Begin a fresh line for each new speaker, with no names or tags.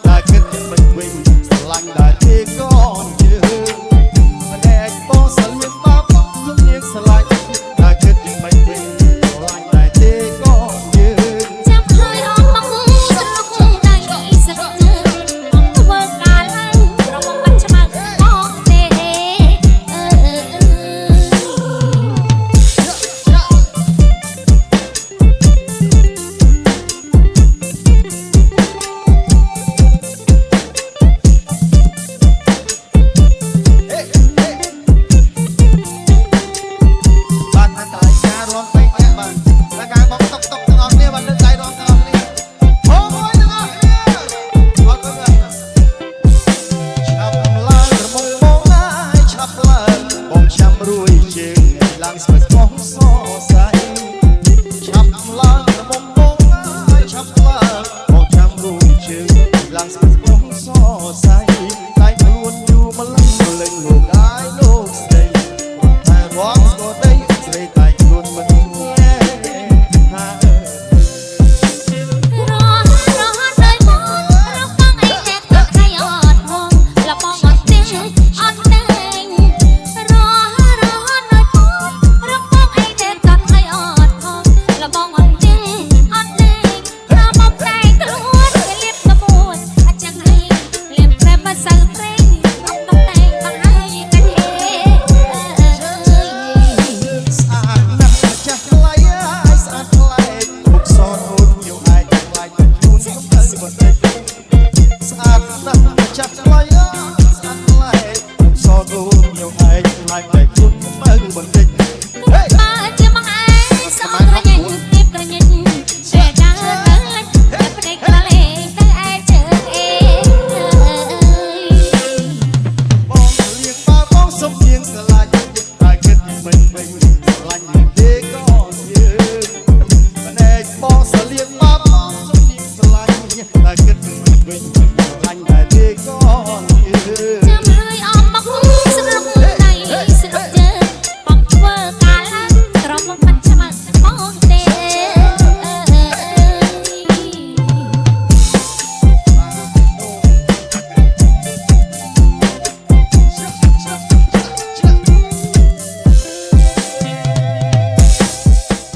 តែគិតមិនវិញស្រឡាញ់តែទេក៏ជឿម្លែកបងសិលមានបាបលោកនាងស្រឡាញ់តែគិតមិនវិញស្រឡាញ់តែទេក៏ជឿ
ចាំហើយអស់មកសរុបដៃសរុបធ្វើការឡើងរំបាត់ច្បាស់អស់ទេ
ឡើងស្មើស្មោះសសៃឆាប់ឡើងមុំបងហើយឆាប់ឡើងបងចាំរួយជើងឡើងស្មើស្មោះសសៃតែខ្លួនយូរម្លឹងលោកអាយលោកស្រីតែរងស្គាល់ដីស្រីតែខ្លួនមិនngheថា
រហដោយបងរកបងអីតែក៏ខៃអត់ហងលបងអត់ទេអត់ទេរដោយបងរកបងអីតែក៏ខៃអត់ហងលបងអត់ទេអត់ទេរមកតែខ្លួនលៀបកពួតអញ្ចឹងហើយលៀបប្រែមិនសូវព្រេងរកបងតែបងហើយតែ
ស្អាតណាស់ចាស់ថ្លៃហើយស្អាតថ្លៃមុខសអូនញូឯងថ្លៃតែខ្លួនទៅបន្តិចស្អាតណាស់ចាស់ថ្លៃស្អាតថ្លៃមុខសអូនញូឯងថ្លៃតែខ្លួនទៅបន្តិច
បើជាមកឯងសោក្រញ៉ាញ់ទីប្រញ៉ាញ់ពេលដើរទៅផ្ដេកក្លេទៅឯជើងអេ
បងលៀងបើបងសុំជាងស្រឡាញ់តែគិតមិនវិញស្រឡាញ់ទេក៏យើងម្លែកបងសលៀងបើបងសុំជាងស្រឡាញ់តែគិតមិនវិញស្រឡាញ់តែទេក៏យើង